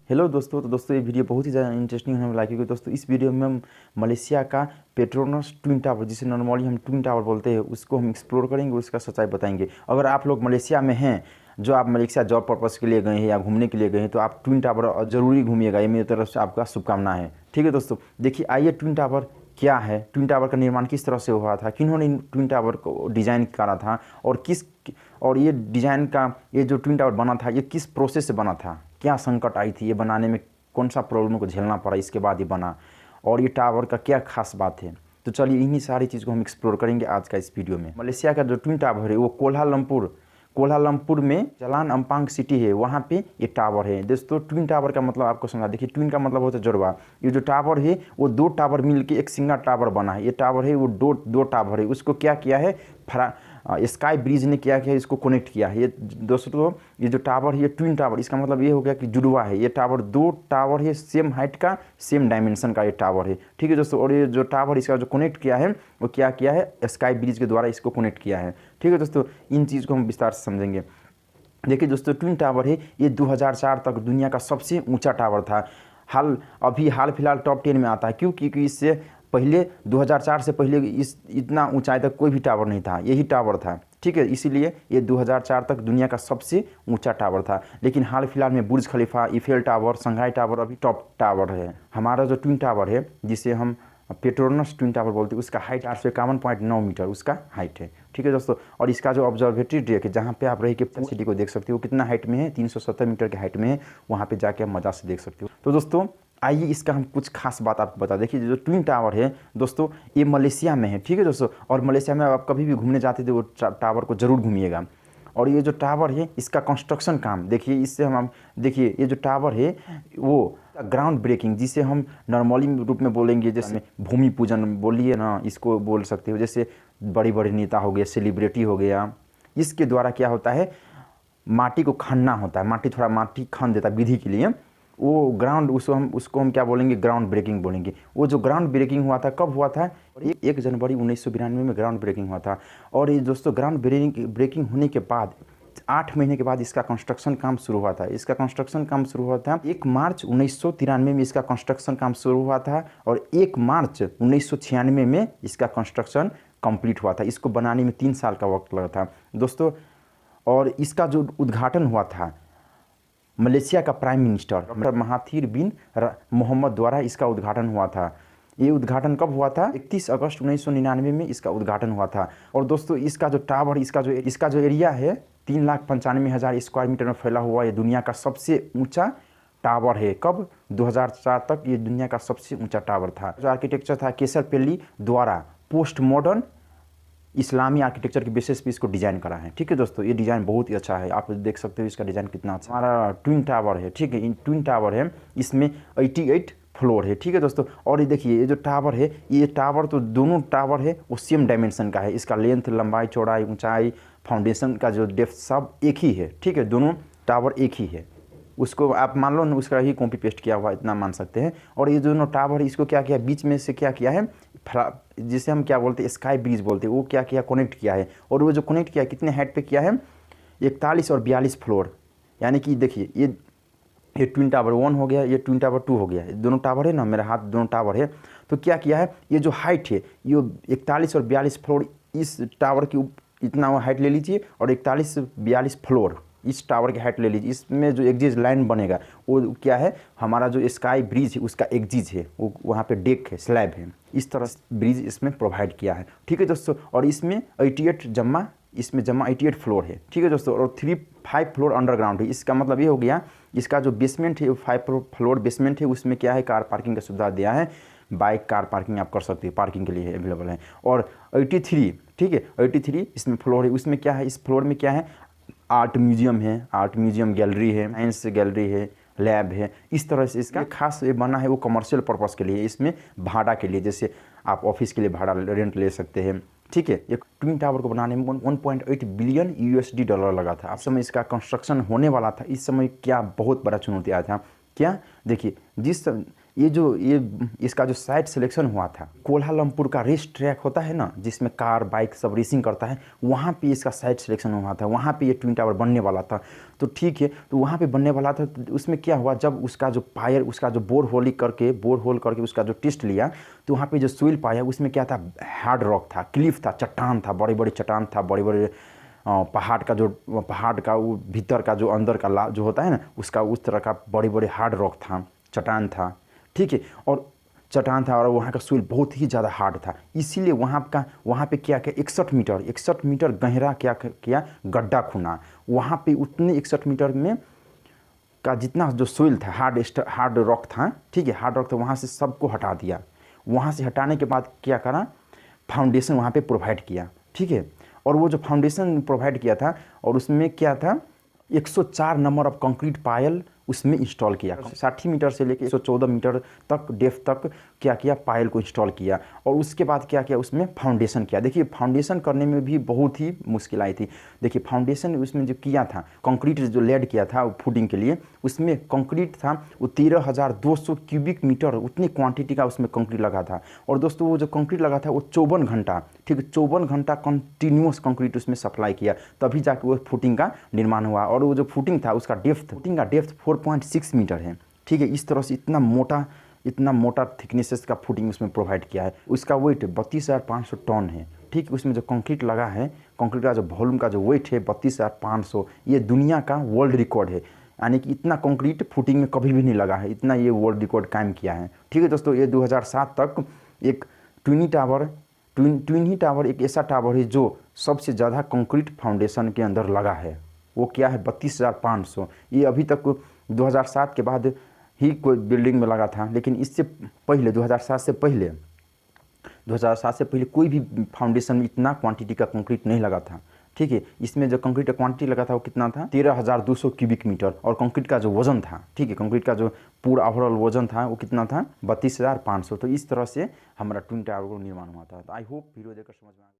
Hello दोस्तों। तो दोस्तों ये वीडियो बहुत ही ज़्यादा इंटरेस्टिंग होने वाला है, क्योंकि दोस्तों इस वीडियो में हम मलेशिया का पेट्रोनस ट्विन टावर, जिसे नॉर्मली हम ट्विन टावर बोलते हैं, उसको हम एक्सप्लोर करेंगे, उसका सच्चाई बताएंगे। अगर आप लोग मलेशिया में हैं, जो आप मलेशिया जॉब पर्पज़ के लिए गए हैं या घूमने के लिए गए हैं, तो आप ट्विन टावर ज़रूरी घूमिएगा। ये मेरी तरफ से आपका शुभकामना है। ठीक है दोस्तों, देखिए आइए ट्विन टावर क्या है, ट्विन टावर का निर्माण किस तरह से हुआ था, किन्होंने ट्विन टावर को डिज़ाइन करा था, और ये डिज़ाइन का ये जो ट्विन टावर बना था ये किस प्रोसेस से बना था, क्या संकट आई थी ये बनाने में, कौन सा प्रॉब्लम को झेलना पड़ा, इसके बाद ये बना, और ये टावर का क्या खास बात है। तो चलिए इन्हीं सारी चीज़ को हम एक्सप्लोर करेंगे आज का इस वीडियो में। मलेशिया का जो ट्विन टावर है वो कोलालमपुर में जलान अम्पांग सिटी है, वहाँ पे ये टावर है। दोस्तों ट्विन टावर का मतलब आपको समझा, देखिए ट्विन का मतलब होता है जुड़वा। ये जो टावर है वो दो टावर मिलके एक सिंगल टावर बना है। ये टावर है वो दो टावर है, उसको क्या किया है, स्काई ब्रिज ने क्या किया, इसको कनेक्ट किया है। ये दोस्तों ये जो टावर है ये ट्विन टावर, इसका मतलब ये हो गया कि जुड़वा है। ये टावर दो टावर है, सेम हाइट का, सेम डायमेंशन का ये टावर है। ठीक है दोस्तों, और ये जो टावर इसका जो कनेक्ट किया है वो क्या किया है, स्काई ब्रिज के द्वारा इसको कनेक्ट किया है। ठीक है दोस्तों, इन चीज़ को हम विस्तार से समझेंगे। देखिए दोस्तों ट्विन टावर है ये 2004 तक दुनिया का सबसे ऊंचा टावर था। हाल फिलहाल टॉप 10 में आता है। क्यों? क्योंकि इससे पहले 2004 से पहले इतना ऊंचाई तक कोई भी टावर नहीं था, यही टावर था। ठीक है, इसीलिए ये 2004 तक दुनिया का सबसे ऊंचा टावर था। लेकिन हाल फिलहाल में बुर्ज खलीफा, ईफेल टावर, शंघाई टावर अभी टॉप टावर है। हमारा जो ट्विन टावर है जिसे हम पेट्रोनस ट्विन टावर बोलते हैं, उसका हाइट 851.9 मीटर उसका हाइट है। ठीक है दोस्तों, और इसका जो ऑब्जर्वेटरी डेक है जहाँ पे आप रह के सिटी को देख सकते हो, कितना हाइट में है, 370 मीटर के हाइट में है, वहाँ पे जाके आप मज़ा से देख सकते हो। तो दोस्तों आइए इसका हम कुछ खास बात आपको बता। देखिए जो ट्विन टावर है दोस्तों ये मलेशिया में है। ठीक है दोस्तों, और मलेशिया में आप कभी भी घूमने जाते थे वो टावर को ज़रूर घूमिएगा। और ये जो टावर है इसका कंस्ट्रक्शन काम देखिए, इससे हम देखिए ये जो टावर है वो ग्राउंड ब्रेकिंग, जिसे हम नॉर्मली रूप में बोलेंगे, जैसे भूमि पूजन बोलिए ना, इसको बोल सकते हो। जैसे बड़े बड़े नेता हो गए, सेलिब्रिटी हो गया, इसके द्वारा क्या होता है, माटी को खनना होता है, माटी खन देता है विधि के लिए, वो ग्राउंड उसको हम क्या बोलेंगे, ग्राउंड ब्रेकिंग बोलेंगे। वो जो ग्राउंड ब्रेकिंग हुआ था कब हुआ था, 1 जनवरी 1992 में ग्राउंड ब्रेकिंग हुआ था। और ये दोस्तों ग्राउंड ब्रेकिंग होने के बाद 8 महीने के बाद इसका कंस्ट्रक्शन काम शुरू हुआ था। 1 मार्च 1993 में इसका कंस्ट्रक्शन काम शुरू हुआ था, और 1 मार्च 1996 में इसका कंस्ट्रक्शन कंप्लीट हुआ था। इसको बनाने में 3 साल का वक्त लगा था दोस्तों। और इसका जो उद्घाटन हुआ था मलेशिया का प्राइम मिनिस्टर महाथीर बिन मोहम्मद द्वारा इसका उद्घाटन हुआ था। ये उद्घाटन कब हुआ था, 31 अगस्त 1999 में इसका उद्घाटन हुआ था। और दोस्तों इसका जो टावर, इसका जो एरिया है 3,95,000 स्क्वायर मीटर में फैला हुआ, ये दुनिया का सबसे ऊंचा टावर है। कब? 2004 तक ये दुनिया का सबसे ऊंचा टावर था। जो आर्किटेक्चर था केसरपेली द्वारा पोस्ट मॉडर्न इस्लामी आर्किटेक्चर की बेसिस पे इसको डिज़ाइन करा है। ठीक है दोस्तों, ये डिज़ाइन बहुत ही अच्छा है, आप देख सकते हो इसका डिज़ाइन कितना अच्छा। हमारा ट्विन टावर है, ठीक है, ट्विन टावर है, इसमें 88 फ्लोर है। ठीक है दोस्तों, और ये देखिए ये जो टावर है, ये टावर तो दोनों टावर है वो सेम डायमेंशन का है। इसका लेंथ, लंबाई, चौड़ाई, ऊंचाई, फाउंडेशन का जो डेप्थ सब एक ही है। ठीक है, दोनों टावर एक ही है, उसको आप मान लो उसका ही कॉपी पेस्ट किया हुआ, इतना मान सकते हैं। और ये दोनों टावर इसको क्या किया, बीच में से क्या किया है, जिसे हम क्या बोलते हैं, स्काई ब्रिज बोलते हैं, वो क्या किया, कनेक्ट किया है। और वो जो कनेक्ट किया कितने हाइट पे किया है, 41 और 42 फ्लोर। यानी कि देखिए ये ट्विन टावर 1 हो गया, ये ट्विन टावर 2 हो गया, दोनों टावर है ना, मेरा हाथ दोनों टावर है। तो क्या किया है, ये जो हाइट है ये 41 और 42 फ्लोर, इस टावर की इतना हाइट ले लीजिए, और 41 से 42 फ्लोर इस टावर की हाइट ले लीजिए। इसमें जो एक्जिज लाइन बनेगा वो क्या है, हमारा जो स्काई ब्रिज है उसका एक्जिज है, वो वहाँ पे डेक है, स्लैब है, इस तरह ब्रिज इसमें प्रोवाइड किया है। ठीक है दोस्तों, और इसमें 88 फ्लोर है। ठीक है दोस्तों, और 5 फ्लोर अंडरग्राउंड है। इसका मतलब ये हो गया, इसका जो बेसमेंट है 5 फ्लोर बेसमेंट है, उसमें क्या है, कार पार्किंग का सुविधा दिया है। बाइक कार पार्किंग आप कर सकते हैं, पार्किंग के लिए अवेलेबल है। और 83, ठीक है, 83 इसमें फ्लोर है, उसमें क्या है, इस फ्लोर में क्या है, आर्ट म्यूजियम गैलरी है, साइंस गैलरी है, लैब है। इस तरह से इसका खास ये बना है, वो कमर्शियल पर्पस के लिए, इसमें भाड़ा के लिए, जैसे आप ऑफिस के लिए भाड़ा रेंट ले सकते हैं। ठीक है, ये ट्विन टावर को बनाने में 1.8 बिलियन USD डॉलर लगा था। उस समय इसका कंस्ट्रक्शन होने वाला था, इस समय क्या बहुत बड़ा चुनौती आया था। क्या? देखिए ये इसका जो साइट सिलेक्शन हुआ था, कोलालमपुर का रेस ट्रैक होता है ना, जिसमें कार बाइक सब रेसिंग करता है, वहाँ पे इसका साइट सिलेक्शन हुआ था, वहाँ पे ये ट्विन टावर बनने वाला था। तो ठीक है, तो वहाँ पे बनने वाला था। तो उसमें क्या हुआ, जब उसका जो पायर, उसका जो बोर होल करके उसका जो टेस्ट लिया, तो वहाँ पे जो सोइल पाया उसमें क्या था, हार्ड रॉक था, क्लिफ था, चट्टान था, बड़े बड़े चट्टान था, बड़े बड़े पहाड़ का वो भीतर का जो अंदर का जो होता है ना, उसका उस तरह का बड़े बड़े हार्ड रॉक था, चट्टान था, ठीक है। और चट्टान था और वहाँ का सोइल बहुत ही ज़्यादा हार्ड था, इसीलिए वहाँ पे क्या किया, 61 मीटर गहरा क्या किया, गड्ढा खुना। वहाँ पे उतने 61 मीटर में का जितना जो सोइल था, हार्ड रॉक था, ठीक है, हार्ड रॉक था, वहाँ से सबको हटा दिया। वहाँ से हटाने के बाद क्या करा, फाउंडेशन वहाँ पे प्रोवाइड किया, ठीक है। और वो जो फाउंडेशन प्रोवाइड किया था, और उसमें क्या था, 104 नंबर ऑफ कंक्रीट पायल उसमें इंस्टॉल किया। 60 मीटर से लेकर 114 मीटर तक डेप्थ तक क्या किया, पायल को इंस्टॉल किया। और उसके बाद क्या किया, उसमें फाउंडेशन किया। देखिए फाउंडेशन करने में भी बहुत ही मुश्किल आई थी। देखिए फाउंडेशन उसमें जो किया था, कंक्रीट जो लेड किया था फुटिंग के लिए, उसमें कंक्रीट था वो 13,200 क्यूबिक मीटर, उतनी क्वांटिटी का उसमें कंक्रीट लगा था। और दोस्तों वो जो कंक्रीट लगा था वो 54 घंटा, ठीक है, 54 घंटा कंटिन्यूस कंक्रीट उसमें सप्लाई किया, तभी जाके वो फुटिंग का निर्माण हुआ। और वो जो फुटिंग था उसका डेप्थ 4.6 मीटर है, ठीक है। इस तरह से इतना मोटा थिकनेसेस का फुटिंग उसमें प्रोवाइड किया है। उसका वेट 32,500 टन है, ठीक है। उसमें जो कंक्रीट लगा है, कंक्रीट का जो वॉल्यूम का जो वेट है 32,500, ये दुनिया का वर्ल्ड रिकॉर्ड है। यानी कि इतना कंक्रीट फुटिंग में कभी भी नहीं लगा है, इतना ये वर्ल्ड रिकॉर्ड कायम किया है, ठीक है दोस्तों। ये 2007 तक एक ट्विनी टावर एक ऐसा टावर है जो सबसे ज़्यादा कंक्रीट फाउंडेशन के अंदर लगा है। वो क्या है, 32,500। ये अभी तक 2007 के बाद ही कोई बिल्डिंग में लगा था, लेकिन इससे पहले 2007 से पहले कोई भी फाउंडेशन में इतना क्वांटिटी का कंक्रीट नहीं लगा था, ठीक है। इसमें जो कंक्रीट का क्वांटिटी लगा था वो कितना था, 13,200 क्यूबिक मीटर। और कंक्रीट का जो वजन था, ठीक है, कंक्रीट का जो पूरा ओवरऑल वजन था वो कितना था, 32,500। तो इस तरह से हमारा ट्विन टावर का निर्माण हुआ था। तो आई होप वीडियो देखकर समझ में आ गया।